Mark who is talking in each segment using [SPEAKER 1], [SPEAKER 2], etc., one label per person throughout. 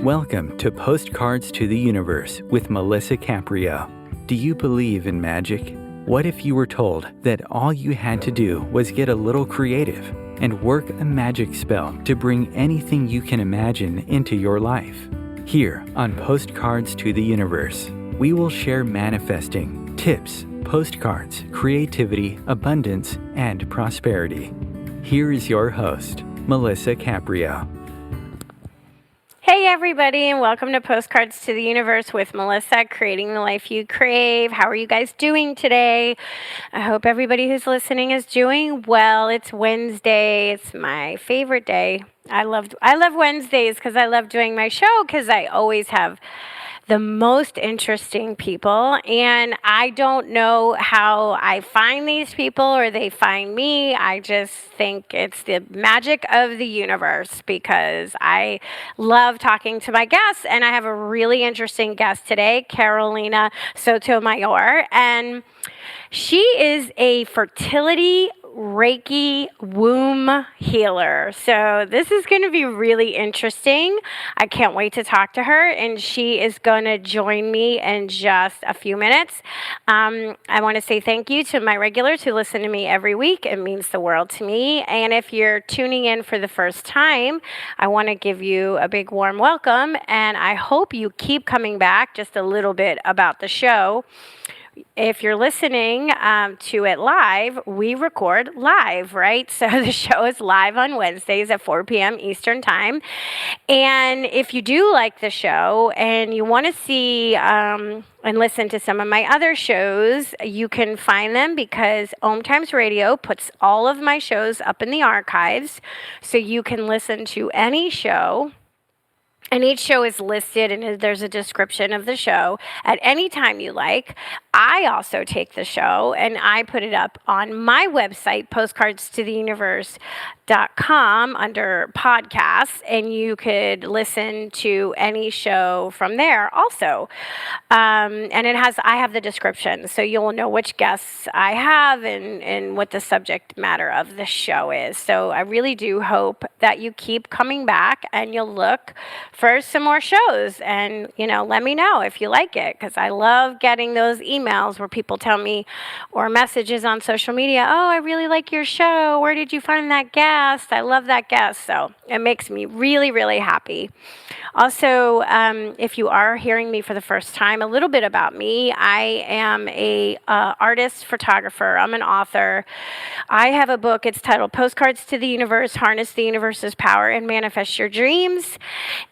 [SPEAKER 1] Welcome to Postcards to the Universe with Melissa Caprio. Do you believe in magic? What if you were told that all you had to do was get a little creative and work a magic spell to bring anything you can imagine into your life? Here on Postcards to the Universe, we will share manifesting, tips, postcards, creativity, abundance, and prosperity. Here is your host, Melissa Caprio.
[SPEAKER 2] Hey everybody, and welcome to Postcards to the Universe with Melissa, creating the life you crave. How are you guys doing today? I hope everybody who's listening is doing well. It's Wednesday. It's my favorite day. I love Wednesdays because I love doing my show because I always have the most interesting people, and I don't know how I find these people or they find me. I just think it's the magic of the universe because I love talking to my guests, and I have a really interesting guest today, Karolina Sotomayor, and she is a fertility Reiki womb healer. So this is going to be really interesting. I can't wait to talk to her, and she is going to join me in just a few minutes. I want to say thank you to my regulars who listen to me every week. It means the world to me. And if you're tuning in for the first time, I want to give you a big warm welcome, and I hope you keep coming back. Just a little bit about the show. If you're listening to it live, we record live, right? So the show is live on Wednesdays at 4 p.m. Eastern Time. And if you do like the show and you want to see and listen to some of my other shows, you can find them because Om Times Radio puts all of my shows up in the archives. So you can listen to any show. And each show is listed, and there's a description of the show at any time you like. I also take the show, and I put it up on my website, postcardstotheuniverse.com, under podcasts, and you could listen to any show from there also. And I have the description, so you'll know which guests I have and what the subject matter of the show is. So I really do hope that you keep coming back and you'll look for some more shows, and let me know if you like it, because I love getting those emails where people tell me, or messages on social media, oh, I really like your show, where did you find that guest? I love that guest. So it makes me really, really happy. Also, if you are hearing me for the first time, a little bit about me. I am a artist, photographer. I'm an author. I have a book. It's titled Postcards to the Universe, Harness the Universe's Power and Manifest Your Dreams.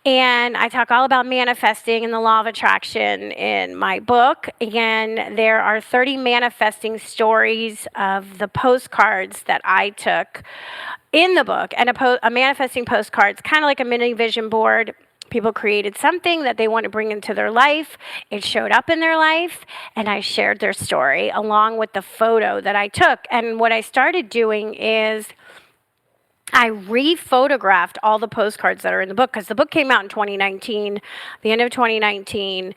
[SPEAKER 2] And I talk all about manifesting and the law of attraction in my book. And there are 30 manifesting stories of the postcards that I took in the book. And a manifesting postcard is kind of like a mini vision board. People created something that they want to bring into their life. It showed up in their life, and I shared their story along with the photo that I took. And what I started doing is I re-photographed all the postcards that are in the book, because the book came out in 2019, the end of 2019,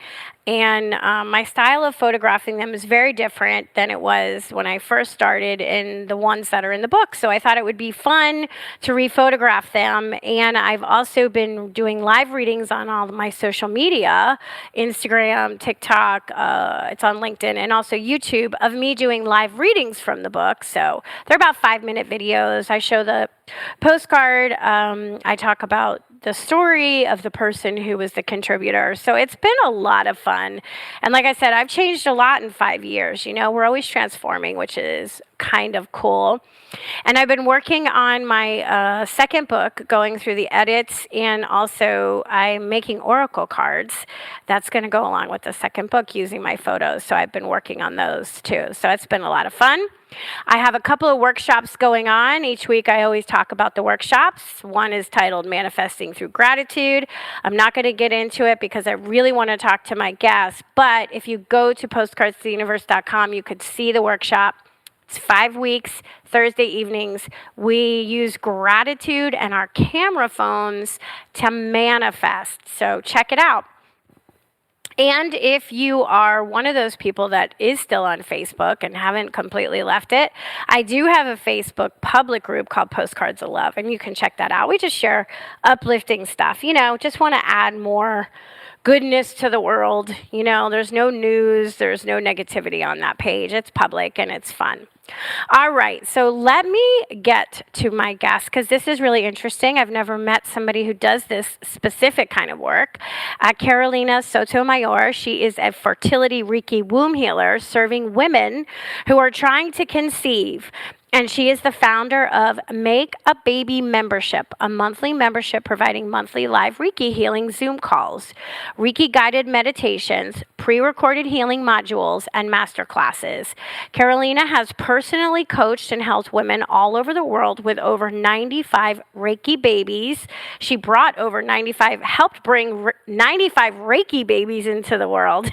[SPEAKER 2] and my style of photographing them is very different than it was when I first started in the ones that are in the book. So I thought it would be fun to re-photograph them, and I've also been doing live readings on all of my social media, Instagram, TikTok, it's on LinkedIn, and also YouTube, of me doing live readings from the book. So they're about 5-minute videos. I show the postcard. I talk about the story of the person who was the contributor. So it's been a lot of fun. And like I said, I've changed a lot in 5 years. We're always transforming, which is kind of cool. And I've been working on my second book, going through the edits, and also I'm making oracle cards. That's going to go along with the second book using my photos. So I've been working on those too. So it's been a lot of fun. I have a couple of workshops going on. Each week I always talk about the workshops. One is titled Manifesting Through Gratitude. I'm not going to get into it because I really want to talk to my guests. But if you go to postcardstotheuniverse.com, you could see the workshop. It's 5 weeks, Thursday evenings. We use gratitude and our camera phones to manifest. So check it out. And if you are one of those people that is still on Facebook and haven't completely left it, I do have a Facebook public group called Postcards of Love, and you can check that out. We just share uplifting stuff, just want to add more goodness to the world. There's no news, there's no negativity on that page. It's public and it's fun. All right, so let me get to my guest because this is really interesting. I've never met somebody who does this specific kind of work. Karolina Sotomayor, she is a fertility Reiki womb healer serving women who are trying to conceive. And she is the founder of Make a Baby Membership, a monthly membership providing monthly live Reiki healing Zoom calls, Reiki guided meditations, pre-recorded healing modules, and master classes. Karolina has personally coached and helped women all over the world with over 95 Reiki babies. She helped bring 95 Reiki babies into the world.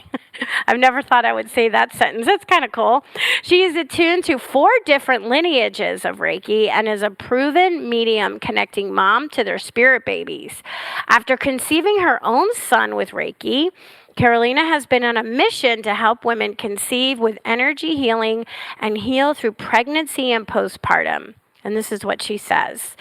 [SPEAKER 2] I've never thought I would say that sentence. That's kind of cool. She is attuned to 4 different lineages of Reiki and is a proven medium connecting mom to their spirit babies. After conceiving her own son with Reiki, Karolina has been on a mission to help women conceive with energy healing and heal through pregnancy and postpartum. And this is what she says.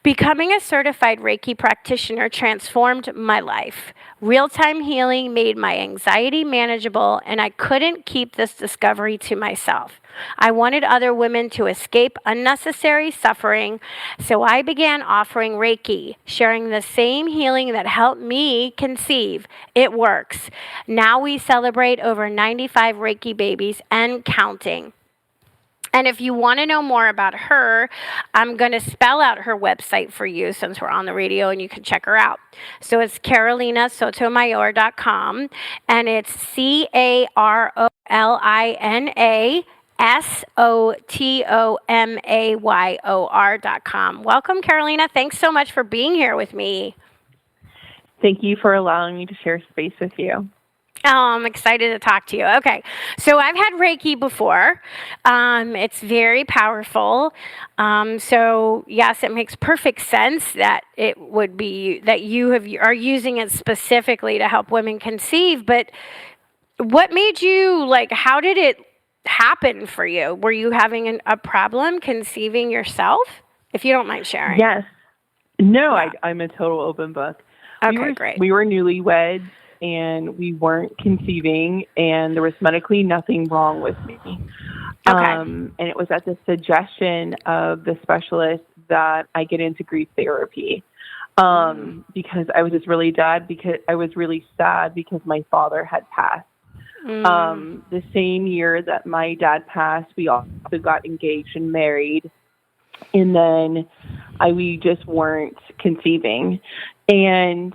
[SPEAKER 2] Becoming a certified Reiki practitioner transformed my life. Real-time healing made my anxiety manageable, and I couldn't keep this discovery to myself. I wanted other women to escape unnecessary suffering, so I began offering Reiki, sharing the same healing that helped me conceive. It works. Now we celebrate over 95 Reiki babies and counting. And if you want to know more about her, I'm going to spell out her website for you since we're on the radio and you can check her out. So it's KarolinaSotomayor.com, and it's CarolinaSotomayor.com. Welcome, Karolina. Thanks so much for being here with me.
[SPEAKER 3] Thank you for allowing me to share space with you.
[SPEAKER 2] Oh, I'm excited to talk to you. Okay, so I've had Reiki before. It's very powerful. So yes, it makes perfect sense that it would be that are using it specifically to help women conceive. But what made you how did it happen for you? Were you having a problem conceiving yourself? If you don't mind sharing.
[SPEAKER 3] Yes. No, yeah. I'm a total open book.
[SPEAKER 2] Okay, great.
[SPEAKER 3] We were newlyweds. And we weren't conceiving, and there was medically nothing wrong with me.
[SPEAKER 2] Okay.
[SPEAKER 3] And it was at the suggestion of the specialist that I get into grief therapy because I was just really sad because my father had passed. The same year that my dad passed, we also got engaged and married, and then we just weren't conceiving. And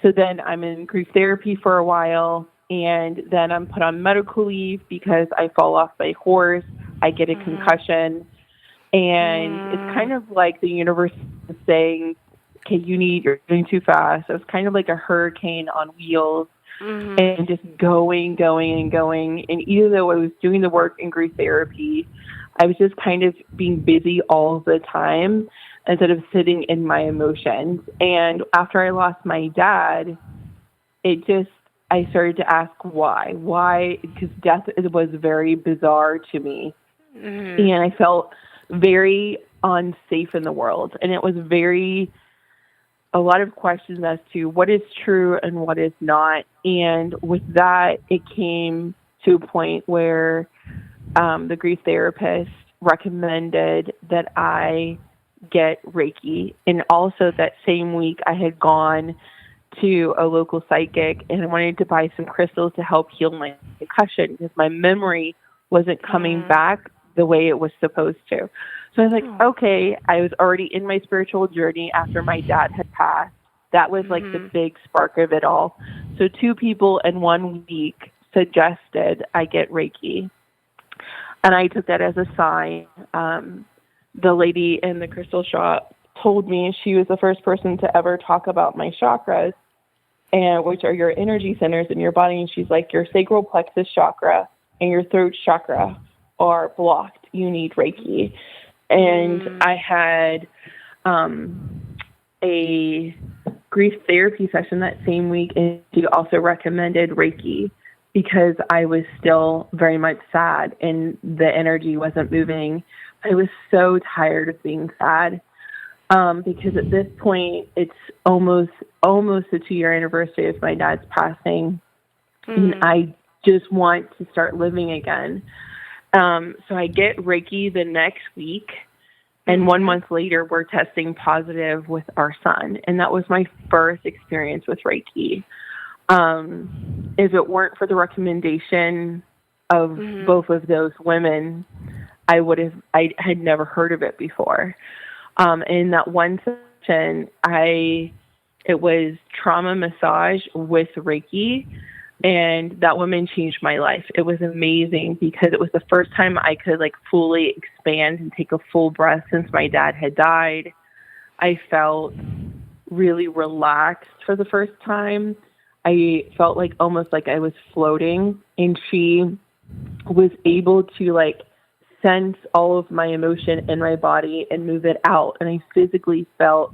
[SPEAKER 3] so then I'm in grief therapy for a while, and then I'm put on medical leave because I fall off my horse. I get a concussion, and it's kind of like the universe is saying, okay, you're doing too fast. So it's kind of like a hurricane on wheels and just going. And even though I was doing the work in grief therapy, I was just kind of being busy all the time instead of sitting in my emotions. And after I lost my dad, I started to ask why. Why? Because death was very bizarre to me. And I felt very unsafe in the world. And it was a lot of questions as to what is true and what is not. And with that, it came to a point where the grief therapist recommended that I get Reiki. And also that same week I had gone to a local psychic and I wanted to buy some crystals to help heal my concussion because my memory wasn't coming back the way it was supposed to. So I was like, okay, I was already in my spiritual journey after my dad had passed. That was like the big spark of it all. So 2 people in 1 week suggested I get Reiki. And I took that as a sign. The lady in the crystal shop told me she was the first person to ever talk about my chakras, and which are your energy centers in your body. And she's like, your sacral plexus chakra and your throat chakra are blocked. You need Reiki. And I had a grief therapy session that same week, and she also recommended Reiki because I was still very much sad and the energy wasn't moving. I was so tired of being sad because at this point, it's almost the 2-year anniversary of my dad's passing, and I just want to start living again. So I get Reiki the next week, and 1 month later, we're testing positive with our son. And that was my first experience with Reiki. If it weren't for the recommendation of both of those women, I had never heard of it before. In that one session, it was trauma massage with Reiki. And that woman changed my life. It was amazing because it was the first time I could fully expand and take a full breath since my dad had died. I felt really relaxed for the first time. I felt almost like I was floating, and she was able to sense all of my emotion in my body and move it out. And I physically felt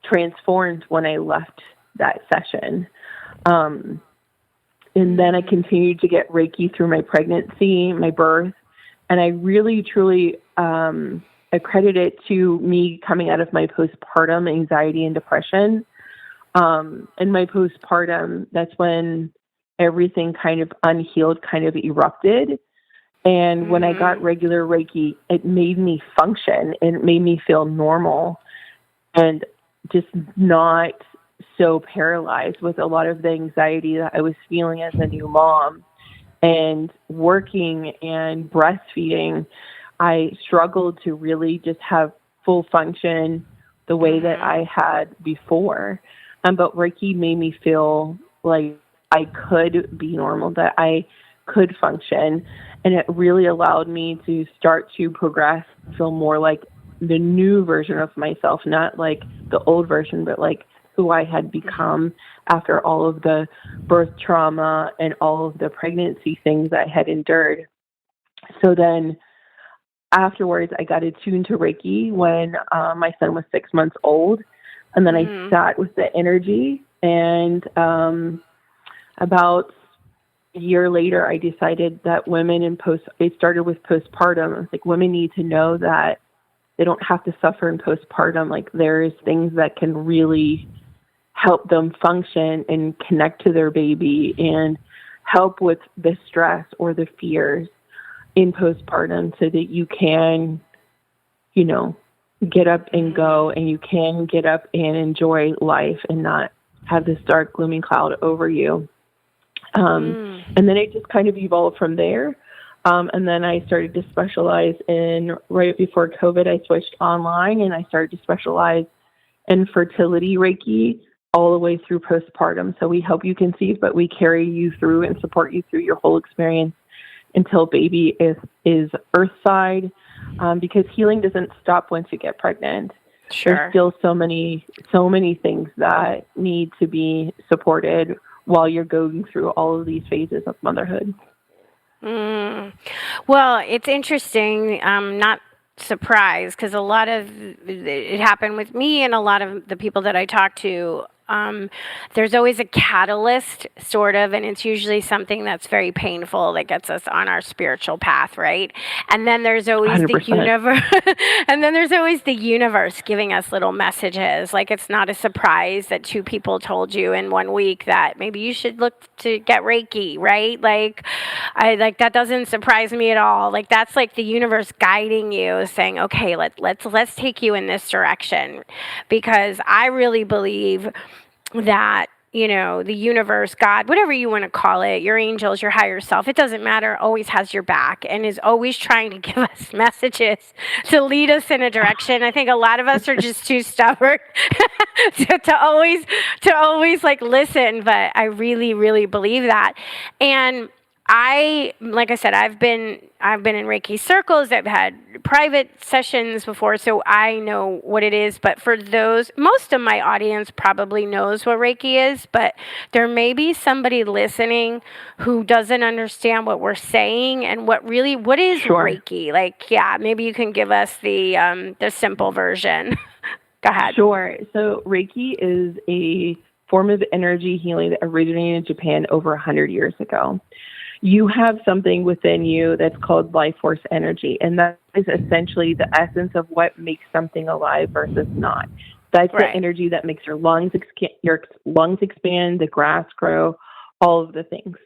[SPEAKER 3] transformed when I left that session. And then I continued to get Reiki through my pregnancy, my birth. And I really, truly accredit it to me coming out of my postpartum anxiety and depression. In my postpartum, that's when everything kind of unhealed, kind of erupted. And when I got regular Reiki, it made me function and it made me feel normal and just not so paralyzed with a lot of the anxiety that I was feeling as a new mom. And working and breastfeeding, I struggled to really just have full function the way that I had before. But Reiki made me feel like I could be normal, that I could function. And it really allowed me to start to progress, feel more like the new version of myself, not like the old version, but who I had become after all of the birth trauma and all of the pregnancy things I had endured. So then afterwards, I got attuned to Reiki when my son was 6 months old. And then I sat with the energy. And about a year later, I decided that women I started with postpartum. I was like, women need to know that they don't have to suffer in postpartum. There's things that can really help them function and connect to their baby and help with the stress or the fears in postpartum so that you can, get up and go, and you can get up and enjoy life and not have this dark, gloomy cloud over you. And then it just kind of evolved from there. And then I started to specialize right before COVID, I switched online and I started to specialize in fertility Reiki all the way through postpartum. So we help you conceive, but we carry you through and support you through your whole experience until baby is earthside, because healing doesn't stop once you get pregnant.
[SPEAKER 2] Sure.
[SPEAKER 3] There's still so many things that need to be supported while you're going through all of these phases of motherhood.
[SPEAKER 2] Well, it's interesting. I'm not surprised because a lot of it happened with me and a lot of the people that I talk to. There's always a catalyst, sort of, and it's usually something that's very painful that gets us on our spiritual path, right? And then there's always
[SPEAKER 3] 100%.
[SPEAKER 2] the universe, and then there's always the universe giving us little messages. It's not a surprise that 2 people told you in 1 week that maybe you should look to get Reiki, right? That doesn't surprise me at all. That's the universe guiding you, saying, okay, let's take you in this direction, because I really believe that, the universe, God, whatever you want to call it, your angels, your higher self, it doesn't matter, always has your back and is always trying to give us messages to lead us in a direction. I think a lot of us are just too stubborn to always listen, but I really, really believe that. And like I said, I've been in Reiki circles. I've had private sessions before, so I know what it is. But for most of my audience probably knows what Reiki is, but there may be somebody listening who doesn't understand what we're saying and what is
[SPEAKER 3] Sure.
[SPEAKER 2] Reiki. Maybe you can give us the simple version. Go ahead.
[SPEAKER 3] Sure. So Reiki is a form of energy healing that originated in Japan over 100 years ago. You have something within you that's called life force energy, and that is essentially the essence of what makes something alive versus not. That's the energy that makes your lungs expand, the grass grow, all of the things.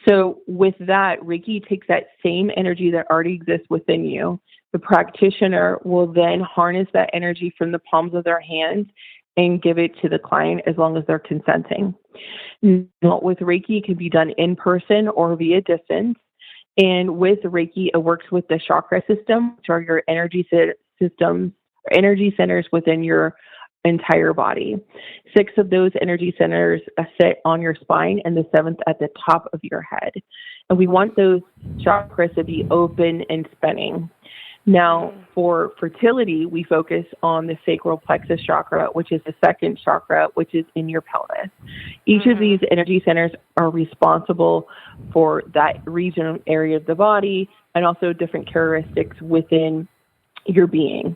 [SPEAKER 3] So with that, Reiki takes that same energy that already exists within you. The practitioner will then harness that energy from the palms of their hands and give it to the client as long as they're consenting. Now, with Reiki, it can be done in person or via distance. And with Reiki, it works with the chakra system, which are your energy systems, energy centers within your entire body. 6 of those energy centers sit on your spine and the 7th at the top of your head. And we want those chakras to be open and spinning. Now, for fertility, we focus on the sacral plexus chakra, which is the 2nd chakra, which is in your pelvis. Each of these energy centers are responsible for that region area of the body and also different characteristics within your being.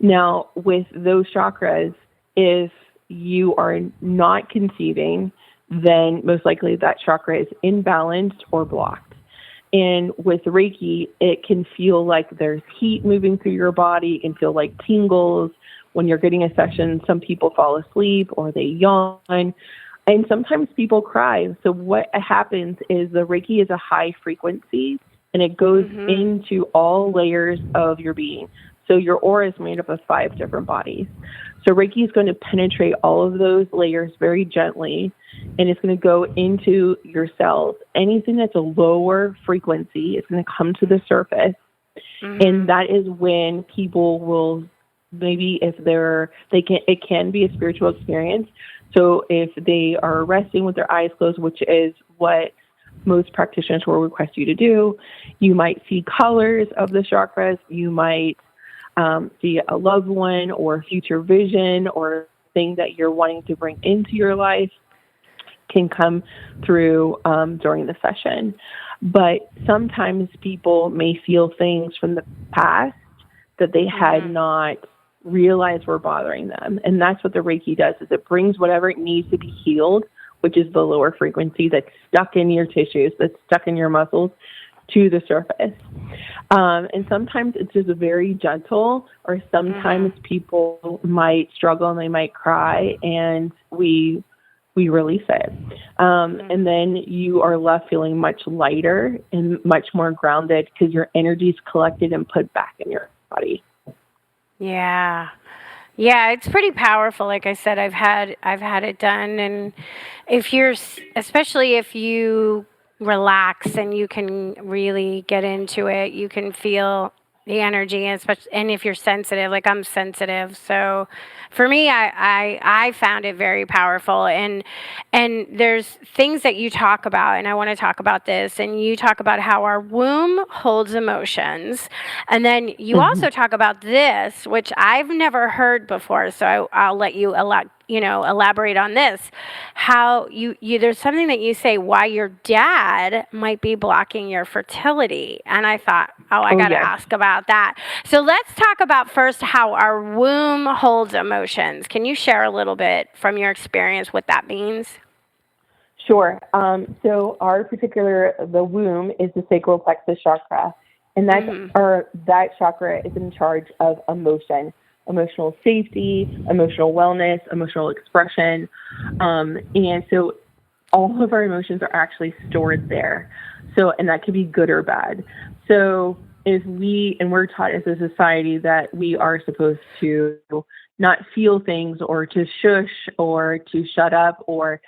[SPEAKER 3] Now, with those chakras, if you are not conceiving, then most likely that chakra is imbalanced or blocked. And with Reiki, it can feel like there's heat moving through your body. It can feel like tingles. When you're getting a session, some people fall asleep or they yawn. And sometimes people cry. So what happens is the Reiki is a high frequency, and it goes into all layers of your being. So your aura is made up of 5 different bodies. So Reiki is going to penetrate all of those layers very gently, and it's going to go into your cells. Anything that's a lower frequency is going to come to the surface. And that is when people will, maybe if it can be a spiritual experience. So if they are resting with their eyes closed, which is what most practitioners will request you to do, you might see colors of the chakras. You might see a loved one or future vision or thing that you're wanting to bring into your life can come through during the session. But sometimes people may feel things from the past that they had not realized were bothering them. And that's what the Reiki does, is it brings whatever it needs to be healed, which is the lower frequency that's stuck in your tissues, that's stuck in your muscles, to the surface. And sometimes it's just very gentle, or sometimes people might struggle and they might cry, and we release it. And then you are left feeling much lighter and much more grounded because your energy is collected and put back in your body.
[SPEAKER 2] Yeah. Yeah, it's pretty powerful. Like I said, I've had it done, and especially if you relax and you can really get into it, you can feel the energy, and if you're sensitive, like I'm sensitive, so for me, I found it very powerful, and there's things that you talk about, and I want to talk about this, and you talk about how our womb holds emotions, and then you also talk about this, which I've never heard before, so I'll let you elaborate on this, how you there's something that you say why your dad might be blocking your fertility, and I thought, I got to ask about that. So let's talk about first how our womb holds emotions. Can you share a little bit from your experience what that means?
[SPEAKER 3] Sure. So the womb is the sacral plexus chakra, and that chakra is in charge of emotional safety, emotional wellness, emotional expression. And so all of our emotions are actually stored there. So, and that can be good or bad. So we're taught as a society that we are supposed to not feel things, or to shush, or to shut up, or,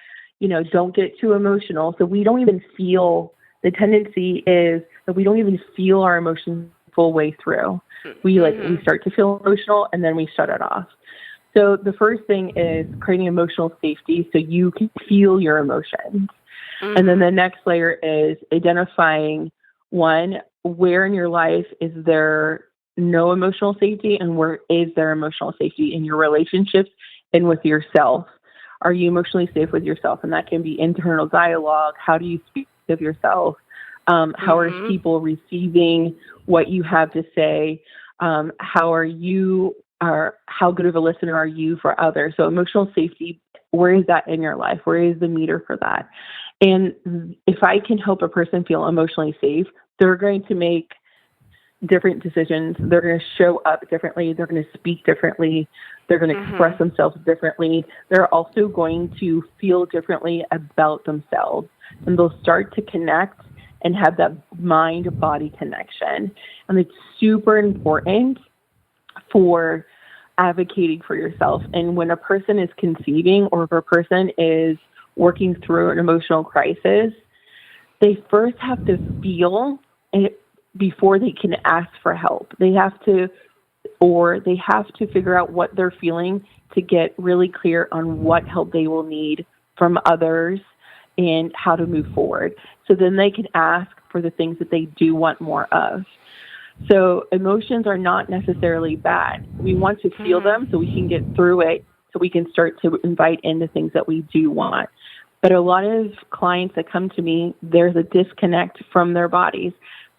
[SPEAKER 3] don't get too emotional. So we don't even feel, the tendency is that we don't even feel our emotions full way through. We start to feel emotional and then we shut it off. So the first thing is creating emotional safety so you can feel your emotions. And then the next layer is identifying, one, where in your life is there no emotional safety, and where is there emotional safety in your relationships and with yourself. Are you emotionally safe with yourself? And that can be internal dialogue. How do you speak of yourself? How are people receiving what you have to say? How are you how good of a listener are you for others? So emotional safety, where is that in your life? Where is the meter for that? And if I can help a person feel emotionally safe, they're going to make different decisions. They're going to show up differently. They're going to speak differently. They're going to express themselves differently. They're also going to feel differently about themselves. And they'll start to connect and have that mind-body connection. And it's super important for advocating for yourself. And when a person is conceiving, or if a person is working through an emotional crisis, they first have to feel it before they can ask for help. They have to figure out what they're feeling to get really clear on what help they will need from others and how to move forward. So then they can ask for the things that they do want more of. So emotions are not necessarily bad. We want to feel them so we can get through it, so we can start to invite in the things that we do want. But a lot of clients that come to me, there's a disconnect from their bodies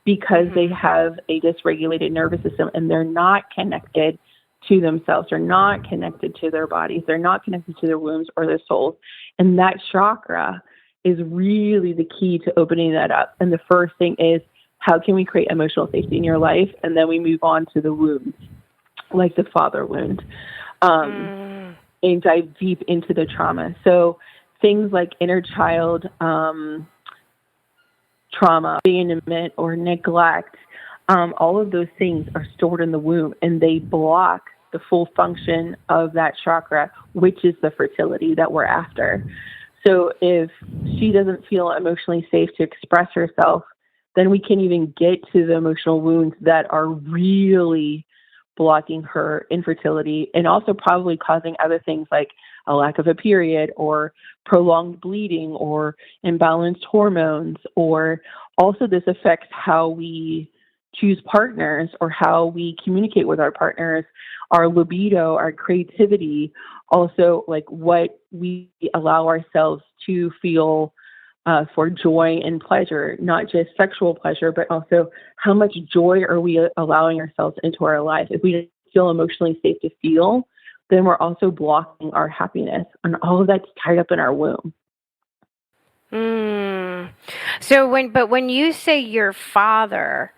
[SPEAKER 3] because they have a dysregulated nervous system and they're not connected to themselves. They're not connected to their bodies. They're not connected to their wombs or their souls. And that chakra is really the key to opening that up. And the first thing is, how can we create emotional safety in your life? And then we move on to the wounds, like the father wound, and dive deep into the trauma. So things like inner child trauma, abandonment, or neglect, all of those things are stored in the womb, and they block the full function of that chakra, which is the fertility that we're after. So if she doesn't feel emotionally safe to express herself, then we can't even get to the emotional wounds that are really blocking her infertility, and also probably causing other things like a lack of a period, or prolonged bleeding, or imbalanced hormones, or also this affects how we choose partners or how we communicate with our partners, our libido, our creativity, also like what we allow ourselves to feel for joy and pleasure, not just sexual pleasure, but also how much joy are we allowing ourselves into our life. If we don't feel emotionally safe to feel, then we're also blocking our happiness, and all of that's tied up in our womb.
[SPEAKER 2] So when you say your father,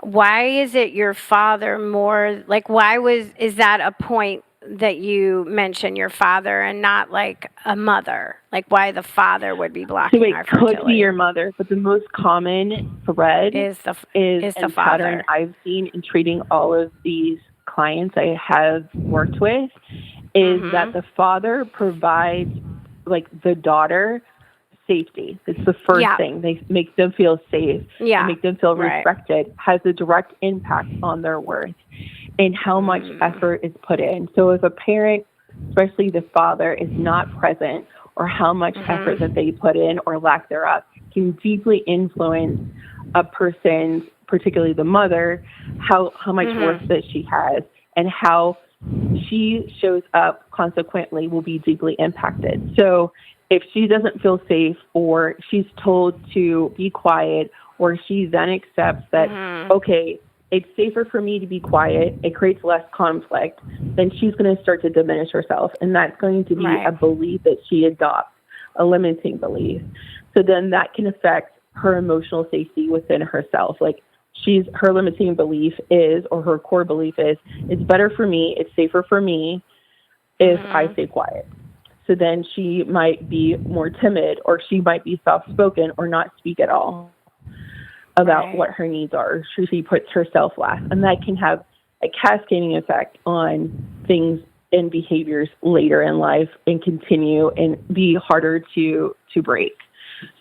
[SPEAKER 2] why is it your father more, like is that a point that you mention your father and not like a mother? Like why the father would be blocking our fertility?
[SPEAKER 3] It could be your mother, but the most common thread is the
[SPEAKER 2] father.
[SPEAKER 3] Pattern I've seen in treating all of these clients I have worked with is that the father provides like the daughter safety. It's the first thing. They make them feel safe, make them feel respected, has a direct impact on their worth and how much effort is put in. So if a parent, especially the father, is not present, or how much effort that they put in or lack thereof, can deeply influence a person's, particularly the mother, how much worth that she has, and how she shows up consequently will be deeply impacted. So if she doesn't feel safe, or she's told to be quiet, or she then accepts that, okay, it's safer for me to be quiet, it creates less conflict, then she's going to start to diminish herself. And that's going to be a belief that she adopts, a limiting belief. So then that can affect her emotional safety within herself. Like her limiting belief is, or her core belief is, it's better for me, it's safer for me if I stay quiet. So then she might be more timid, or she might be soft-spoken, or not speak at all about what her needs are. She puts herself last. And that can have a cascading effect on things and behaviors later in life, and continue and be harder to break.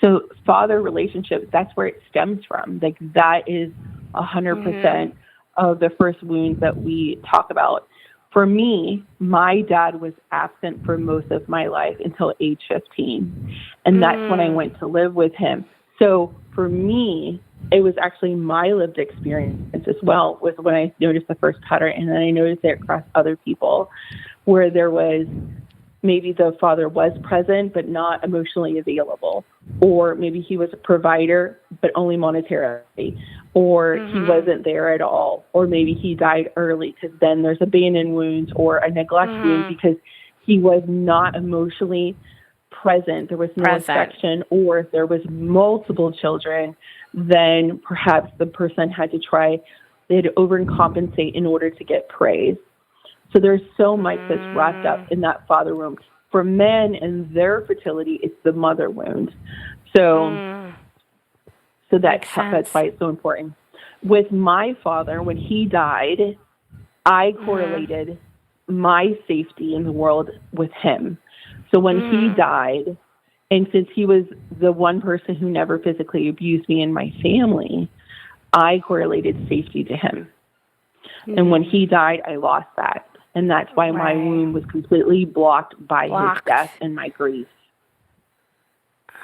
[SPEAKER 3] So father relationships, that's where it stems from. Like that is 100% of the first wounds that we talk about. For me, my dad was absent for most of my life until age 15. And that's when I went to live with him. So for me, it was actually my lived experience as well, was when I noticed the first pattern. And then I noticed it across other people, where there was maybe the father was present, but not emotionally available. Or maybe he was a provider, but only monetarily. or he wasn't there at all, or maybe he died early, because then there's abandoned wounds or a neglect wound because he was not emotionally present. There was no affection, or if there was multiple children, then perhaps the person had to overcompensate in order to get praise. So there's so much that's wrapped up in that father wound. For men and their fertility, it's the mother wound. So that's why it's so important. With my father, when he died, I correlated my safety in the world with him. So when he died, and since he was the one person who never physically abused me and my family, I correlated safety to him. And when he died, I lost that. And that's why my wound was completely blocked by his death and my grief.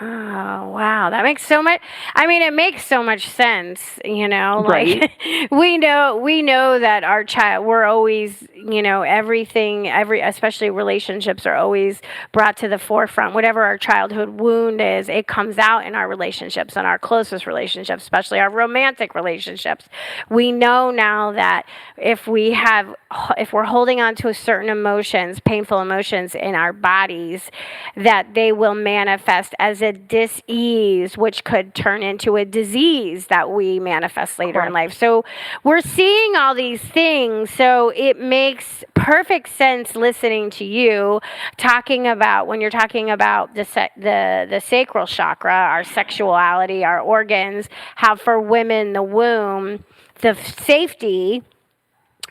[SPEAKER 2] Oh, wow. That makes so much, it makes so much sense,
[SPEAKER 3] Right.
[SPEAKER 2] we know that our child, we're always, especially relationships are always brought to the forefront. Whatever our childhood wound is, it comes out in our relationships and our closest relationships, especially our romantic relationships. We know now that if we're holding on to certain emotions, painful emotions in our bodies, that they will manifest as a dis-ease, which could turn into a disease that we manifest later in life. So we're seeing all these things. So it makes perfect sense listening to you talking about, when you're talking about the sacral chakra, our sexuality, our organs, how for women, the womb, the safety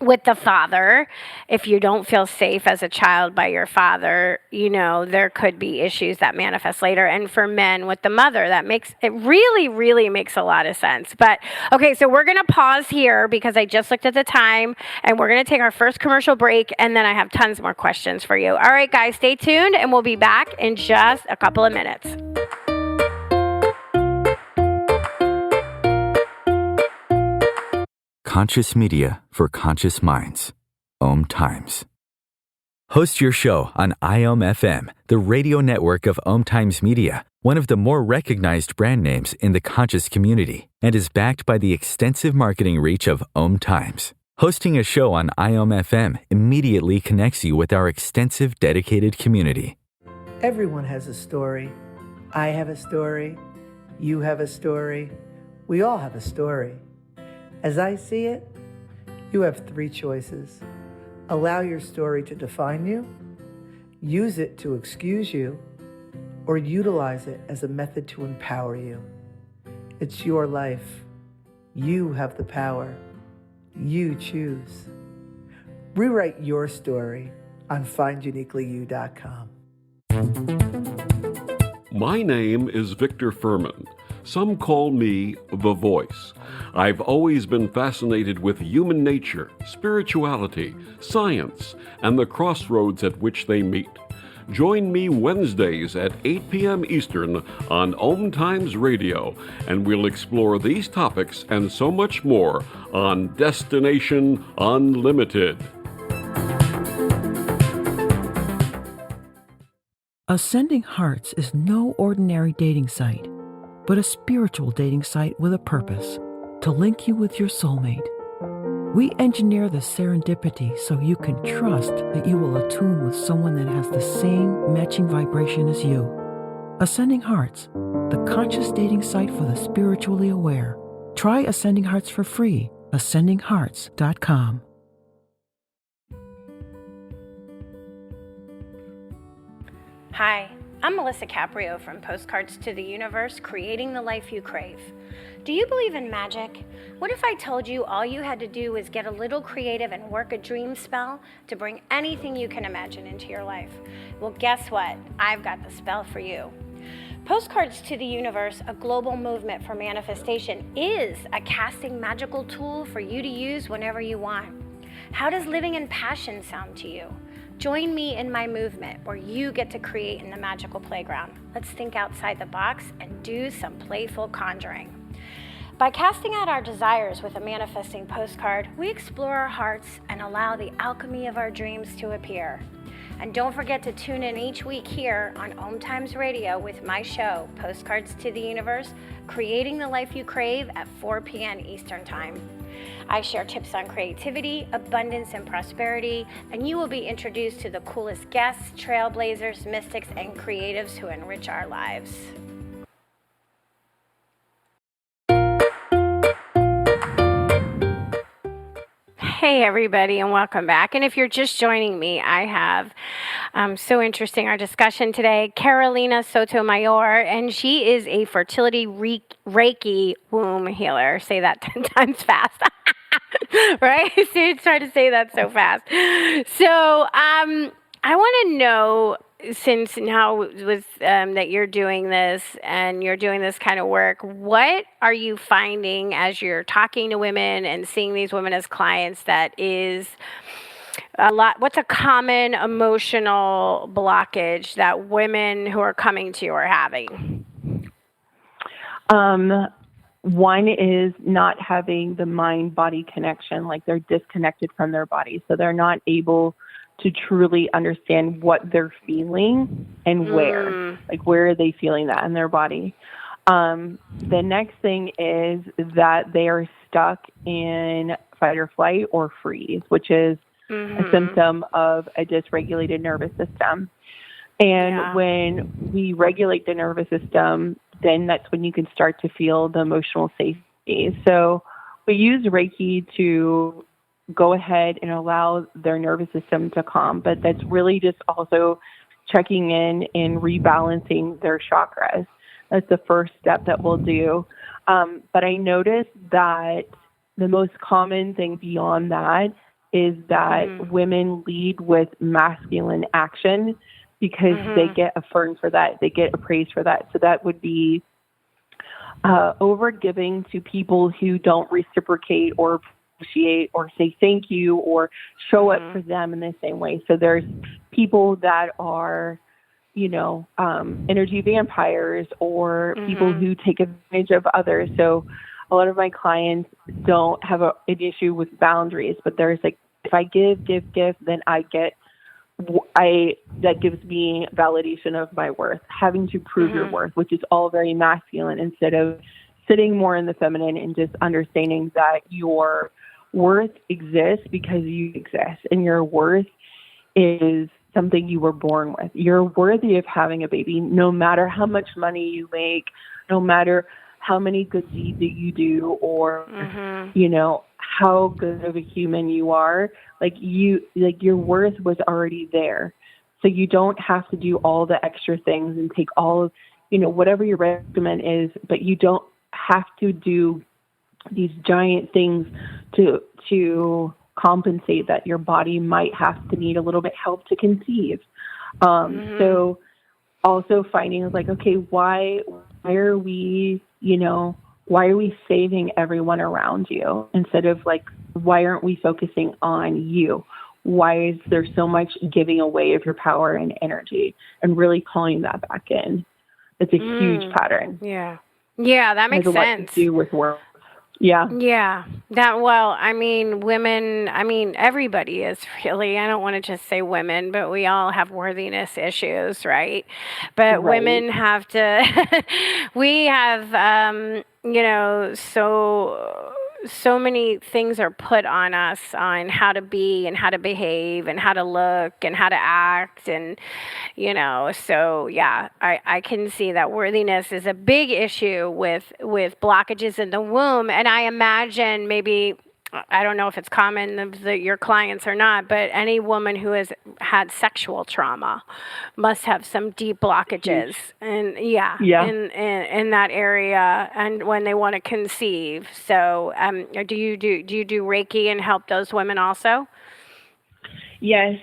[SPEAKER 2] with the father, if you don't feel safe as a child by your father, there could be issues that manifest later. And for men with the mother, it really, really makes a lot of sense. But okay, so we're going to pause here because I just looked at the time, and we're going to take our first commercial break, and then I have tons more questions for you. All right, guys, stay tuned, and we'll be back in just a couple of minutes.
[SPEAKER 1] Conscious media for conscious minds. Om Times. Host your show on IOM FM, the radio network of Om Times Media, one of the more recognized brand names in the conscious community, and is backed by the extensive marketing reach of Om Times. Hosting a show on IOM FM immediately connects you with our extensive dedicated community.
[SPEAKER 4] Everyone has a story. I have a story. You have a story. We all have a story. As I see it, you have three choices. Allow your story to define you, use it to excuse you, or utilize it as a method to empower you. It's your life. You have the power. You choose. Rewrite your story on finduniquelyyou.com.
[SPEAKER 5] My name is Victor Furman. Some call me the Voice. I've always been fascinated with human nature, spirituality, science, and the crossroads at which they meet. Join me Wednesdays at 8 p.m. Eastern on Om Times Radio, and we'll explore these topics and so much more on Destination Unlimited.
[SPEAKER 6] Ascending Hearts is no ordinary dating site, but a spiritual dating site with a purpose, to link you with your soulmate. We engineer the serendipity so you can trust that you will attune with someone that has the same matching vibration as you. Ascending Hearts, the conscious dating site for the spiritually aware. Try Ascending Hearts for free, ascendinghearts.com.
[SPEAKER 2] Hi, I'm Melissa Caprio from Postcards to the Universe, creating the life you crave. Do you believe in magic? What if I told you all you had to do was get a little creative and work a dream spell to bring anything you can imagine into your life? Well, guess what? I've got the spell for you. Postcards to the Universe, a global movement for manifestation, is a casting magical tool for you to use whenever you want. How does living in passion sound to you? Join me in my movement where you get to create in the magical playground. Let's think outside the box and do some playful conjuring. By casting out our desires with a manifesting postcard, we explore our hearts and allow the alchemy of our dreams to appear. And don't forget to tune in each week here on Om Times Radio with my show, Postcards to the Universe, Creating the Life You Crave at 4 p.m. Eastern Time. I share tips on creativity, abundance, and prosperity, and you will be introduced to the coolest guests, trailblazers, mystics, and creatives who enrich our lives. Hey everybody, and welcome back. And if you're just joining me, I have so interesting our discussion today, Karolina Sotomayor, and she is a fertility Reiki womb healer. Say that 10 times fast. Right? So you try to say that so fast. So I want to know, since now with that you're doing this and you're doing this kind of work, what are you finding as you're talking to women and seeing these women as clients that is what's a common emotional blockage that women who are coming to you are having?
[SPEAKER 3] One is not having the mind-body connection, like they're disconnected from their body. So they're not able to truly understand what they're feeling and where. Like, where are they feeling that in their body? The next thing is that they are stuck in fight or flight or freeze, which is a symptom of a dysregulated nervous system. And when we regulate the nervous system, then that's when you can start to feel the emotional safety. So we use Reiki to go ahead and allow their nervous system to calm, but that's really just also checking in and rebalancing their chakras. That's the first step that we'll do. But I noticed that the most common thing beyond that is that women lead with masculine action because they get affirmed for that. They get appraised for that. So that would be over giving to people who don't reciprocate or appreciate or say thank you or show up for them in the same way. So there's people that are, energy vampires or people who take advantage of others. So a lot of my clients don't have an issue with boundaries, but there's like, if I give, then that gives me validation of my worth, having to prove your worth, which is all very masculine, instead of sitting more in the feminine and just understanding that your worth exists because you exist, and your worth is something you were born with. You're worthy of having a baby, no matter how much money you make, no matter how many good deeds that you do, or how good of a human you are. Your worth was already there. So you don't have to do all the extra things and take all of, whatever your regimen is, but you don't have to do these giant things to compensate that your body might have to need a little bit help to conceive. So also finding like, okay, why are we saving everyone around you instead of like, why aren't we focusing on you? Why is there so much giving away of your power and energy, and really calling that back in? It's a huge pattern.
[SPEAKER 2] Yeah, that makes sense.
[SPEAKER 3] It has a lot to do with work. Yeah.
[SPEAKER 2] Women, everybody is really, I don't want to just say women, but we all have worthiness issues, right? But women have to, we have, so many things are put on us on how to be and how to behave and how to look and how to act. And, I can see that worthiness is a big issue with blockages in the womb. And I imagine maybe, I don't know if it's common that your clients or not, but any woman who has had sexual trauma must have some deep blockages, and in that area, and when they want to conceive. So, do you do Reiki and help those women also?
[SPEAKER 3] Yes.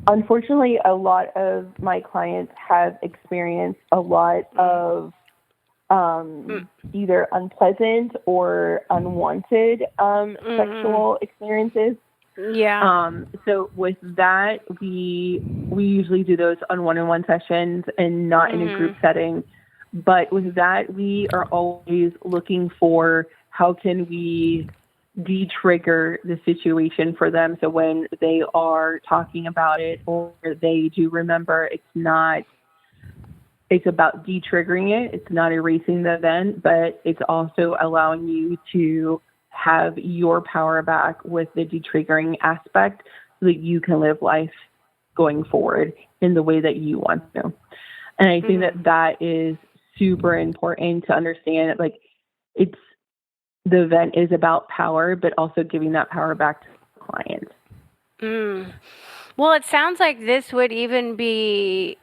[SPEAKER 3] Unfortunately, a lot of my clients have experienced a lot of either unpleasant or unwanted sexual experiences. So with that, we usually do those on one-on-one sessions and not in a group setting. But with that, we are always looking for how can we de-trigger the situation for them. So when they are talking about it or they do remember, it's about de-triggering it. It's not erasing the event, but it's also allowing you to have your power back with the de-triggering aspect so that you can live life going forward in the way that you want to. And I think that is super important to understand. Like, the event is about power, but also giving that power back to the client.
[SPEAKER 2] Well, it sounds like this would even be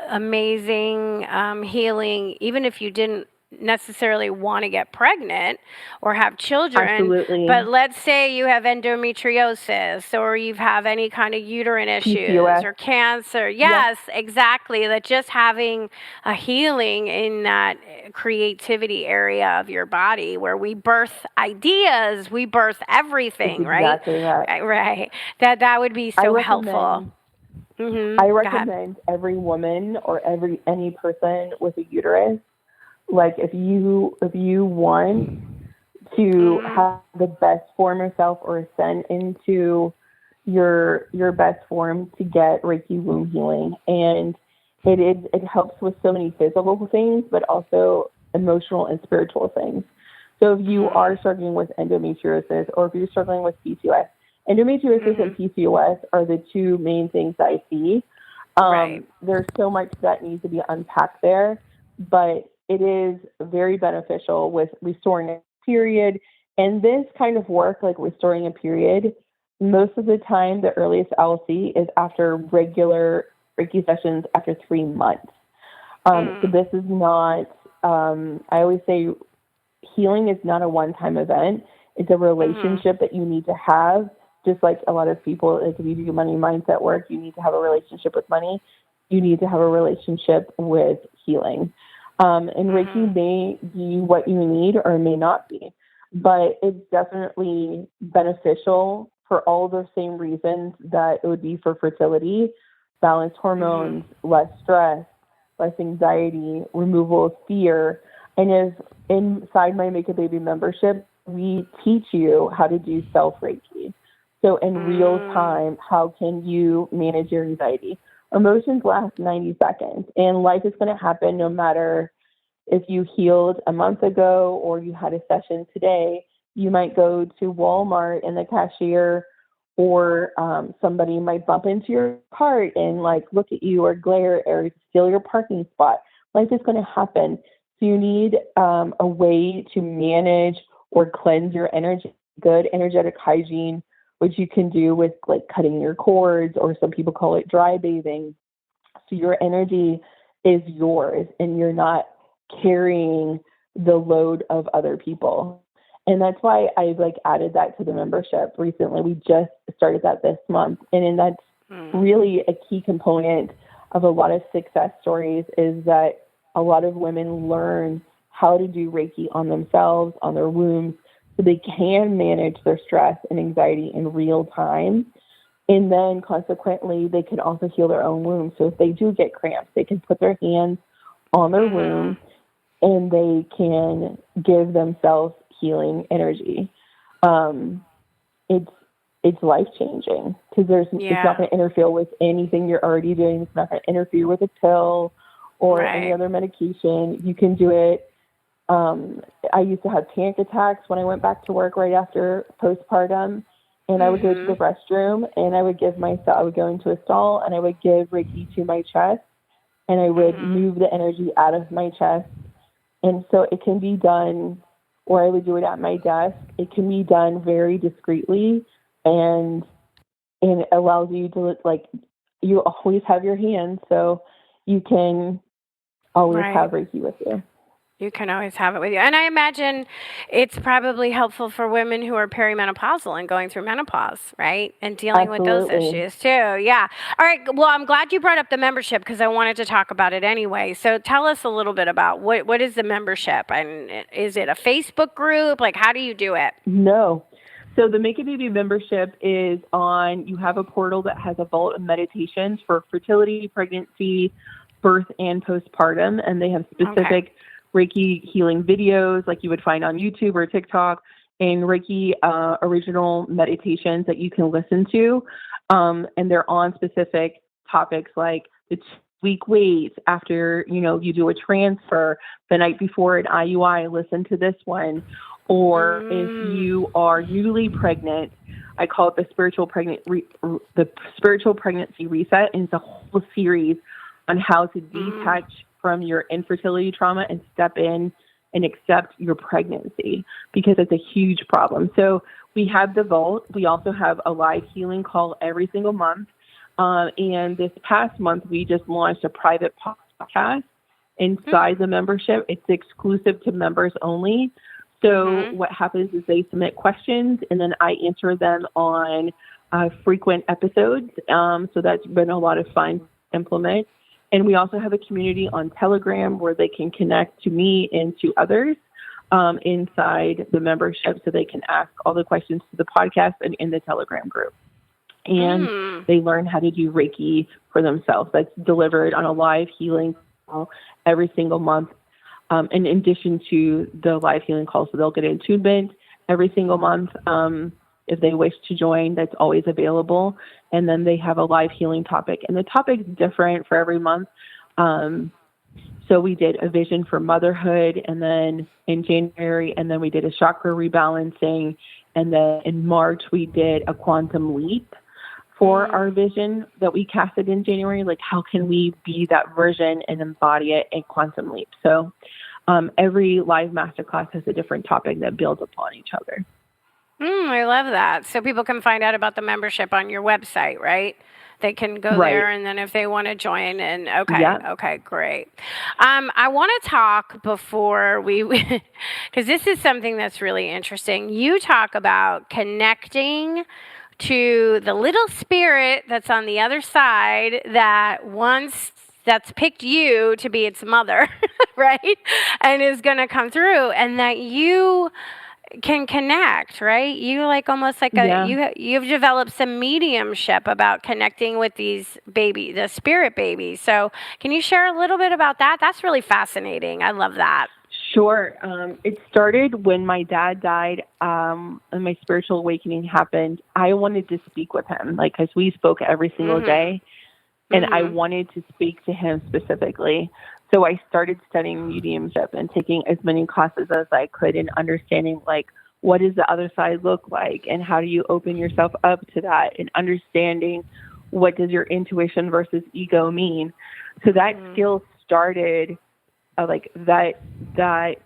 [SPEAKER 2] amazing healing, even if you didn't necessarily want to get pregnant or have children.
[SPEAKER 3] Absolutely.
[SPEAKER 2] But let's say you have endometriosis or you have any kind of uterine issues
[SPEAKER 3] PCOS.
[SPEAKER 2] or cancer. Yes, exactly. That just having a healing in that creativity area of your body where we birth ideas, we birth everything,
[SPEAKER 3] Exactly
[SPEAKER 2] right? Right. That would be so helpful.
[SPEAKER 3] I recommend every woman or any person with a uterus, like if you want to have the best form of self or ascend into your best form, to get Reiki womb healing. And it helps with so many physical things, but also emotional and spiritual things. So if you are struggling with endometriosis or if you're struggling with PCOS, endometriosis and PCOS are the two main things that I see. There's so much that needs to be unpacked there, but it is very beneficial with restoring a period. And this kind of work, like restoring a period, most of the time, the earliest I'll see is after regular Reiki sessions after 3 months. So this is not, I always say healing is not a one-time event. It's a relationship that you need to have. Just like a lot of people, like if you do money mindset work, you need to have a relationship with money. You need to have a relationship with healing. And Reiki may be what you need or may not be, but it's definitely beneficial for all the same reasons that it would be for fertility: balanced hormones, less stress, less anxiety, removal of fear. And if inside my Make a Baby membership, we teach you how to do self-Reiki. So in real time, how can you manage your anxiety? Emotions last 90 seconds, and life is going to happen no matter if you healed a month ago or you had a session today. You might go to Walmart and the cashier or somebody might bump into your cart and like look at you or glare or steal your parking spot. Life is going to happen. So you need a way to manage or cleanse your energy, good energetic hygiene, which you can do with like cutting your cords, or some people call it dry bathing. So your energy is yours and you're not carrying the load of other people. And that's why I added that to the membership recently. We just started that this month. And that's really a key component of a lot of success stories, is that a lot of women learn how to do Reiki on themselves, on their wombs, so they can manage their stress and anxiety in real time. And then consequently, they can also heal their own womb. So if they do get cramps, they can put their hands on their womb and they can give themselves healing energy. It's life-changing because it's not going to interfere with anything you're already doing. It's not going to interfere with a pill or any other medication. You can do it. I used to have panic attacks when I went back to work right after postpartum, and I would go to the restroom and I would go into a stall and I would give Reiki to my chest, and I would move the energy out of my chest. And so it can be done, or I would do it at my desk. It can be done very discreetly, and it allows you to you always have your hands, so you can always have Reiki with you.
[SPEAKER 2] You can always have it with you. And I imagine it's probably helpful for women who are perimenopausal and going through menopause, right? And dealing with those issues too. Yeah. All right. Well, I'm glad you brought up the membership because I wanted to talk about it anyway. So tell us a little bit about what is the membership, and is it a Facebook group? Like, how do you do it?
[SPEAKER 3] No. So the Make a Baby membership is you have a portal that has a vault of meditations for fertility, pregnancy, birth and postpartum, and they have specific Reiki healing videos like you would find on YouTube or TikTok, and Reiki original meditations that you can listen to. And they're on specific topics like the 2-week wait after, you do a transfer the night before an IUI, listen to this one. Or if you are newly pregnant, I call it the spiritual pregnancy reset, and it's a whole series on how to detach from your infertility trauma and step in and accept your pregnancy, because it's a huge problem. So we have the vault. We also have a live healing call every single month. And this past month, we just launched a private podcast inside the membership. It's exclusive to members only. So what happens is they submit questions, and then I answer them on frequent episodes. So that's been a lot of fun to implement. And we also have a community on Telegram where they can connect to me and to others inside the membership, so they can ask all the questions to the podcast and in the Telegram group. And they learn how to do Reiki for themselves. That's delivered on a live healing call every single month. In addition to the live healing call, so they'll get an attunement every single month. If they wish to join, that's always available. And then they have a live healing topic. And the topic's different for every month. So we did a vision for motherhood, and then in January, and then we did a chakra rebalancing. And then in March, we did a quantum leap for our vision that we casted in January. Like, how can we be that version and embody it in quantum leap? So every live masterclass has a different topic that builds upon each other.
[SPEAKER 2] I love that. So people can find out about the membership on your website, right? They can go there, and then if they want to join, and okay, great. I want to talk before we, because this is something that's really interesting. You talk about connecting to the little spirit that's on the other side that's picked you to be its mother, right? And is going to come through, and that you can connect, right? You almost like you've developed some mediumship about connecting with the spirit babies. So can you share a little bit about that? That's really fascinating. I love that.
[SPEAKER 3] Sure. It started when my dad died, and my spiritual awakening happened. I wanted to speak with him, because we spoke every single day, and I wanted to speak to him specifically. So I started studying mediumship and taking as many classes as I could, and understanding, what does the other side look like, and how do you open yourself up to that, and understanding what does your intuition versus ego mean. So that skill started, that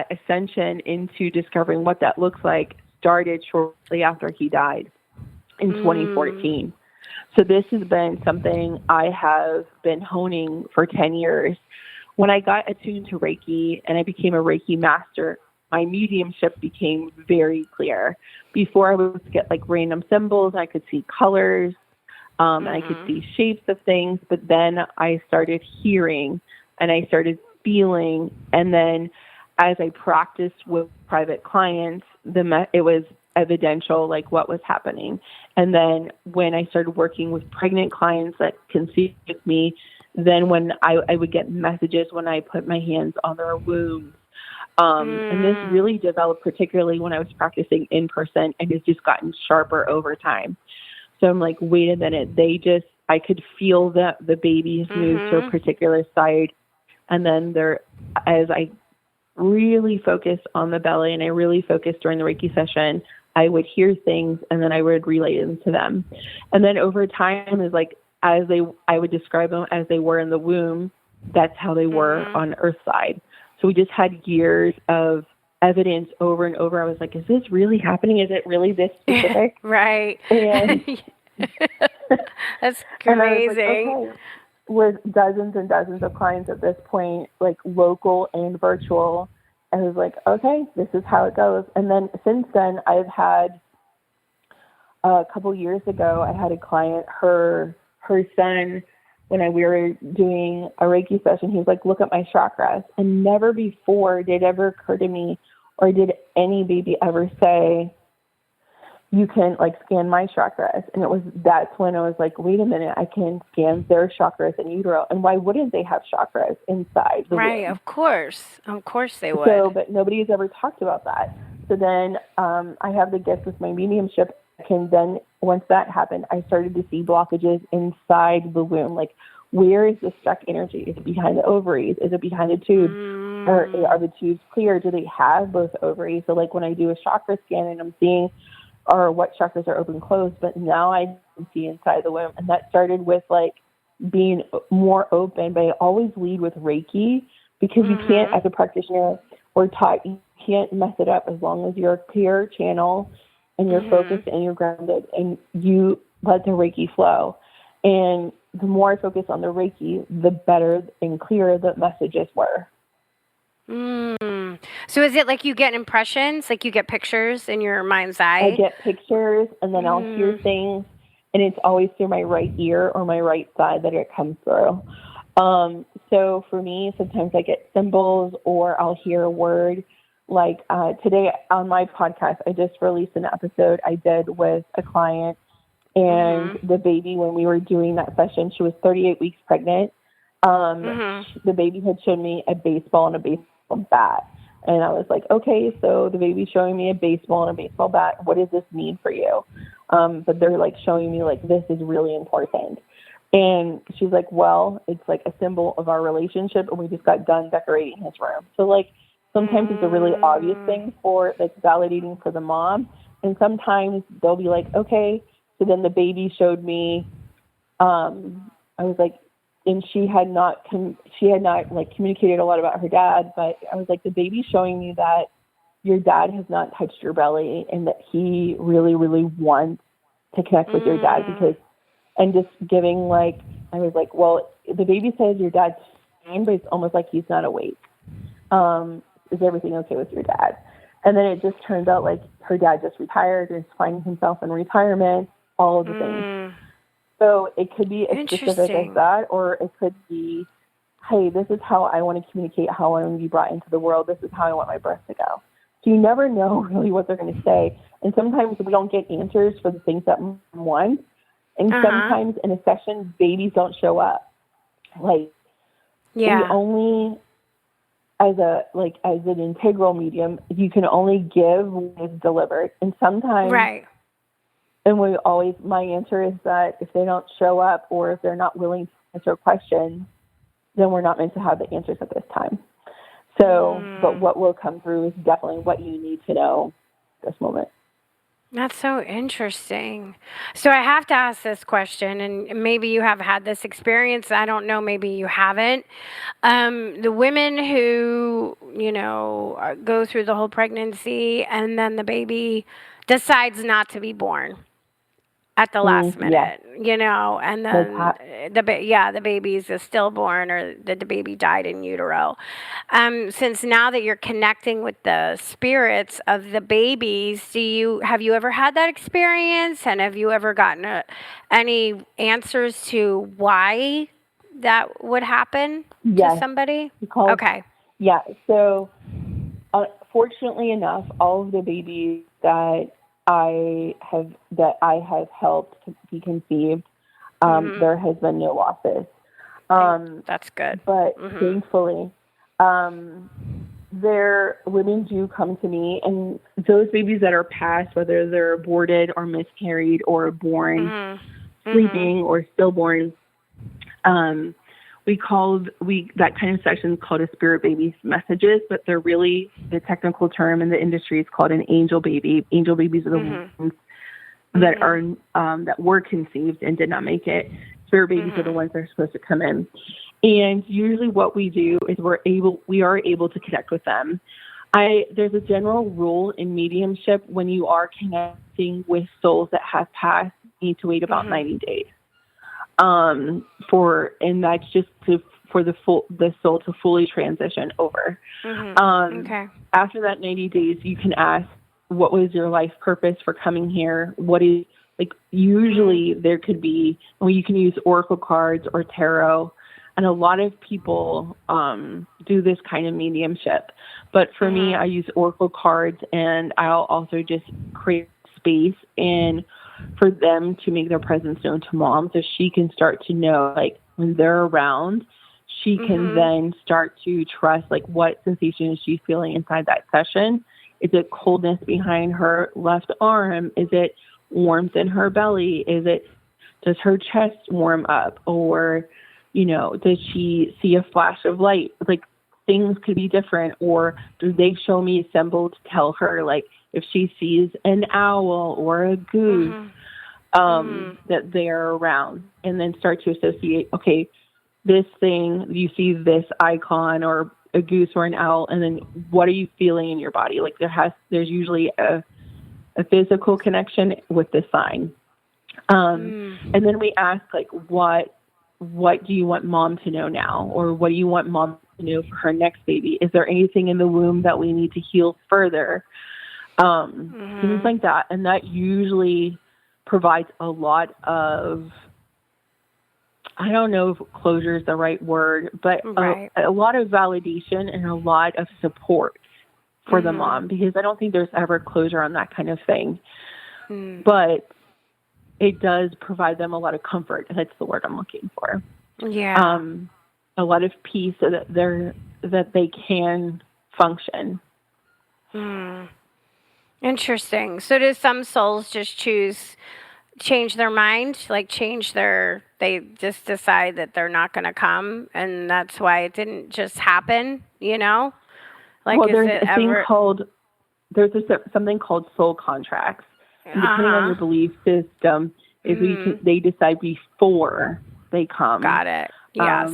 [SPEAKER 3] ascension into discovering what that looks like started shortly after he died in 2014. So this has been something I have been honing for 10 years. When I got attuned to Reiki and I became a Reiki master, my mediumship became very clear. Before, I would get random symbols, I could see colors, and I could see shapes of things, but then I started hearing and I started feeling. And then as I practiced with private clients, it was evidential, what was happening. And then when I started working with pregnant clients that conceived with me, then when I would get messages when I put my hands on their wombs. And this really developed particularly when I was practicing in person, and it's just gotten sharper over time. So I'm like, wait a minute, I could feel that the babies move to a particular side. And then as I really focused on the belly and I really focused during the Reiki session, I would hear things and then I would relay them to them. And then over time, I would describe them as they were in the womb. That's how they were on Earth side. So we just had years of evidence over and over. I was like, is this really happening? Is it really this specific?
[SPEAKER 2] Right.
[SPEAKER 3] And
[SPEAKER 2] that's amazing.
[SPEAKER 3] And I was like, okay. With dozens and dozens of clients at this point, local and virtual, I was like, okay, this is how it goes. And then since then, I've had a couple years ago, I had a client, her son, when we were doing a Reiki session, he was like, look at my chakras. And never before did it ever occur to me, or did any baby ever say, you can like scan my chakras. And that's when I was like, wait a minute, I can scan their chakras in utero. And why wouldn't they have chakras inside the
[SPEAKER 2] Right,
[SPEAKER 3] womb?
[SPEAKER 2] of course they would.
[SPEAKER 3] So, but nobody has ever talked about that. So then I have the gift with my mediumship. Once that happened, I started to see blockages inside the womb. Like, where is the stuck energy? Is it behind the ovaries? Is it behind the tubes? Or are the tubes clear? Do they have both ovaries? So like when I do a chakra scan and I'm seeing or what chakras are open, closed, but now I can see inside the womb. And that started with like being more open, but I always lead with Reiki because you can't, as a practitioner or taught, you can't mess it up as long as you're a clear channel and you're focused and you're grounded and you let the Reiki flow. And the more I focus on the Reiki, the better and clearer the messages were.
[SPEAKER 2] So is it like you get impressions, like you get pictures in your mind's eye?
[SPEAKER 3] I get pictures and then I'll hear things, and it's always through my right ear or my right side that it comes through. So for me, sometimes I get symbols or I'll hear a word. Like today on my podcast, I just released an episode I did with a client, and the baby, when we were doing that session, she was 38 weeks pregnant. The baby had shown me a baseball and a baseball bat. And I was like, okay, so the baby's showing me a baseball and a baseball bat. What does this mean for you? But they're like showing me like, this is really important. And she's like, well, it's like a symbol of our relationship. And we just got done decorating his room. So like sometimes it's a really obvious thing for like validating for the mom. And sometimes they'll be like, okay. So then the baby showed me, I was like, and she had not like communicated a lot about her dad, but I was like, the baby's showing me that your dad has not touched your belly and that he really, really wants to connect with your dad and just giving like, I was like, well, the baby says your dad's fine, but it's almost like he's not awake. Is everything okay with your dad? And then it just turns out like her dad just retired and is finding himself in retirement, all of the things. So it could be as specific as that, or it could be, hey, this is how I want to communicate how I want to be brought into the world. This is how I want my birth to go. So you never know really what they're going to say. And sometimes we don't get answers for the things that mom wants. And sometimes in a session, babies don't show up. Like, we only, as an integral medium, you can only give when it's delivered. And sometimes...
[SPEAKER 2] Right.
[SPEAKER 3] And my answer is that if they don't show up or if they're not willing to answer questions, then we're not meant to have the answers at this time. So, but what will come through is definitely what you need to know at this moment.
[SPEAKER 2] That's so interesting. So I have to ask this question, and maybe you have had this experience. I don't know, maybe you haven't. The women who, go through the whole pregnancy and then the baby decides not to be born at the last minute, and then the baby's a stillborn or the baby died in utero. Since now that you're connecting with the spirits of the babies, have you ever had that experience? And have you ever gotten any answers to why that would happen to somebody? Okay.
[SPEAKER 3] Yeah. So fortunately enough, all of the babies that I have helped to be conceived, there has been no losses.
[SPEAKER 2] That's good.
[SPEAKER 3] But thankfully, women do come to me, and those babies that are passed, whether they're aborted or miscarried or born sleeping or stillborn, that kind of section is called a spirit baby's messages, but they're really, the technical term in the industry is called an angel baby. Angel babies are the ones that are that were conceived and did not make it. Spirit babies are the ones that are supposed to come in. And usually what we do is we are able to connect with them. There's a general rule in mediumship: when you are connecting with souls that have passed, you need to wait about 90 days. And that's just for the soul to fully transition over. After that 90 days, you can ask, what was your life purpose for coming here? What is, like, usually there could be, you can use oracle cards or tarot, and a lot of people, do this kind of mediumship. But for me, I use oracle cards, and I'll also just create space and for them to make their presence known to mom so she can start to know, like, when they're around, she can then start to trust, like, what sensation is she feeling inside that session? Is it coldness behind her left arm? Is it warmth in her belly? Does her chest warm up? Or, does she see a flash of light? Like, things could be different. Or do they show me a symbol to tell her, like, if she sees an owl or a goose, that they're around, and then start to associate, okay, this thing, you see this icon or a goose or an owl, and then what are you feeling in your body? Like, there's usually a physical connection with the sign. And then we ask, like, what do you want mom to know now? Or what do you want mom to know for her next baby? Is there anything in the womb that we need to heal further? Things like that. And that usually provides a lot of, I don't know if closure is the right word, but a lot of validation and a lot of support for the mom, because I don't think there's ever closure on that kind of thing. But it does provide them a lot of comfort. That's the word I'm looking for.
[SPEAKER 2] Yeah.
[SPEAKER 3] A lot of peace so that they can function.
[SPEAKER 2] Interesting. So do some souls just change their mind, like they just decide that they're not going to come, and that's why it didn't just happen, Like,
[SPEAKER 3] well,
[SPEAKER 2] is
[SPEAKER 3] there's
[SPEAKER 2] it
[SPEAKER 3] a thing
[SPEAKER 2] ever...
[SPEAKER 3] called, something called soul contracts. And depending on your belief system, they decide before they come.
[SPEAKER 2] Got it. Yes.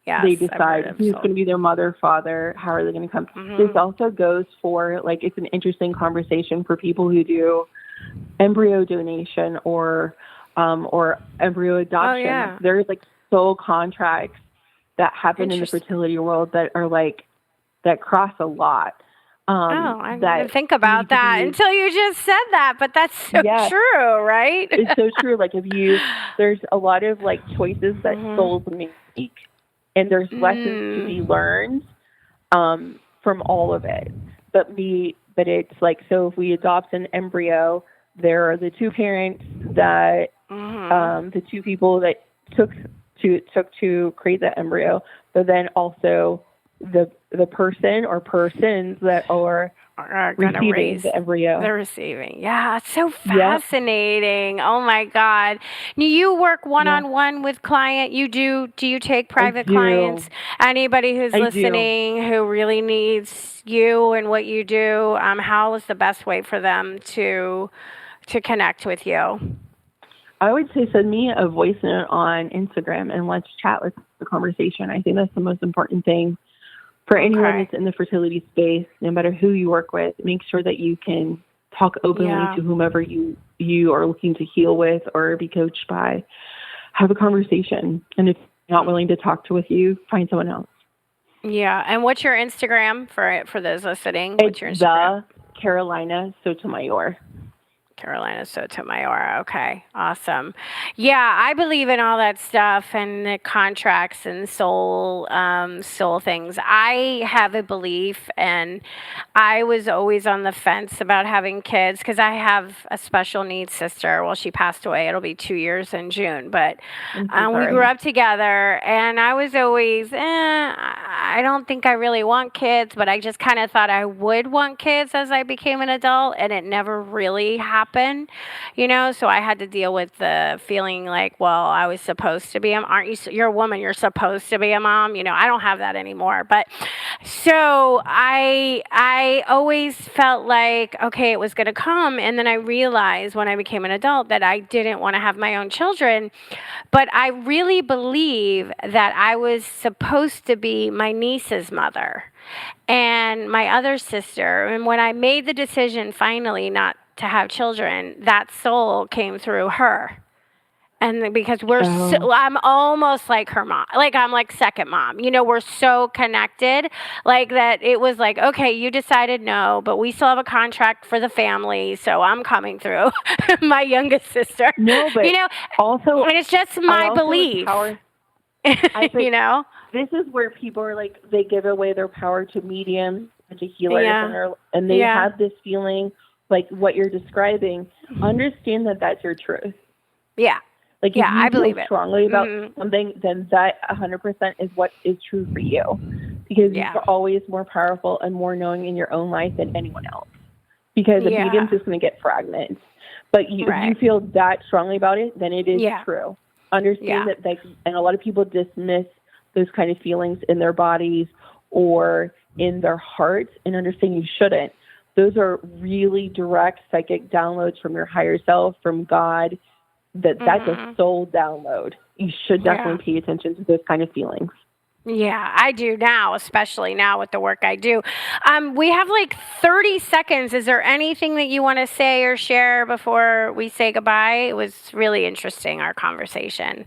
[SPEAKER 2] Yes.
[SPEAKER 3] They decide who's going to be their mother, father, how are they going to come. This also goes for, like, it's an interesting conversation for people who do embryo donation or embryo adoption.
[SPEAKER 2] Oh, yeah.
[SPEAKER 3] There's, like, soul contracts that happen in the fertility world that are, like, that cross a lot.
[SPEAKER 2] I didn't think about that until you just said that, but that's so true, right?
[SPEAKER 3] It's so true. Like, there's a lot of, like, choices that souls make, and there's lessons to be learned from all of it. But it's like, so if we adopt an embryo, there are the two parents that the two people that took to create the embryo, but then also the person or persons that are receiving the embryo.
[SPEAKER 2] They're receiving. Yeah, it's so fascinating. Oh my God. Now, you work one-on-one with client. Do you take private clients? Anybody who's listening who really needs you and what you do, how is the best way for them to connect with you?
[SPEAKER 3] I would say send me a voice note on Instagram and let's chat with the conversation. I think that's the most important thing. For anyone that's in the fertility space, no matter who you work with, make sure that you can talk openly to whomever you are looking to heal with or be coached by. Have a conversation. And if they're not willing to talk with you, find someone else.
[SPEAKER 2] Yeah. And what's your Instagram for those listening? What's your
[SPEAKER 3] Instagram? The Karolina Sotomayor.
[SPEAKER 2] Karolina Sotomayor. Okay, awesome. Yeah, I believe in all that stuff and the contracts and soul things. I have a belief, and I was always on the fence about having kids because I have a special needs sister. Well, she passed away. It'll be 2 years in June, but we grew up together, and I was always, I don't think I really want kids, but I just kind of thought I would want kids as I became an adult, and it never really happened, so I had to deal with the feeling like, well, I was supposed to be you're a woman, you're supposed to be a mom, I don't have that anymore. But so I always felt like, okay, it was going to come. And then I realized when I became an adult that I didn't want to have my own children, but I really believe that I was supposed to be my niece's mother and my other sister. And when I made the decision finally not to have children, that soul came through her. And because I'm almost like her mom. Like, I'm like second mom. We're so connected. Like, that it was like, okay, you decided no, but we still have a contract for the family, so I'm coming through. My youngest sister.
[SPEAKER 3] No, but also,
[SPEAKER 2] and it's just my belief.
[SPEAKER 3] This is where people are like, they give away their power to mediums, to healers, and they have this feeling like what you're describing, understand that that's your truth.
[SPEAKER 2] Yeah.
[SPEAKER 3] Like, if
[SPEAKER 2] Yeah,
[SPEAKER 3] you
[SPEAKER 2] I believe
[SPEAKER 3] feel
[SPEAKER 2] it.
[SPEAKER 3] strongly about something, then that 100% is what is true for you. Because you're always more powerful and more knowing in your own life than anyone else. Because a medium's just going to get fragments. But if you feel that strongly about it, then it is true. Understand that, like, and a lot of people dismiss those kind of feelings in their bodies or in their hearts, and understand you shouldn't. Those are really direct psychic downloads from your higher self, from God. That's a soul download. You should definitely pay attention to those kind of feelings.
[SPEAKER 2] Yeah, I do now, especially now with the work I do. We have like 30 seconds. Is there anything that you want to say or share before we say goodbye? It was really interesting, our conversation.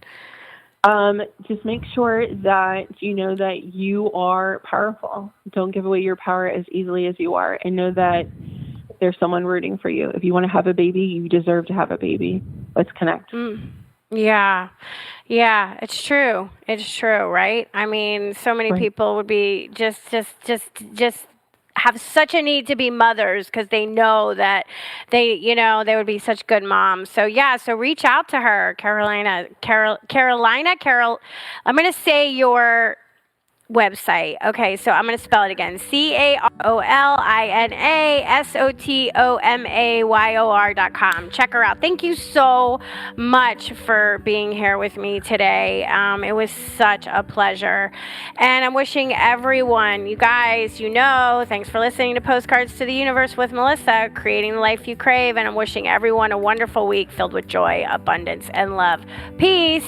[SPEAKER 3] Just make sure that you know that you are powerful. Don't give away your power as easily as you are, and know that there's someone rooting for you. If you want to have a baby, you deserve to have a baby. Let's connect.
[SPEAKER 2] Yeah, it's true. It's true, right? I mean, so many people would be just have such a need to be mothers because they know that they would be such good moms. So so reach out to her, Karolina. I'm going to say your website. Okay, so I'm going to spell it again. CarolinaSotomayor.com. Check her out. Thank you so much for being here with me today. It was such a pleasure. And I'm wishing everyone, you guys, thanks for listening to Postcards to the Universe with Melissa, creating the life you crave. And I'm wishing everyone a wonderful week filled with joy, abundance, and love. Peace.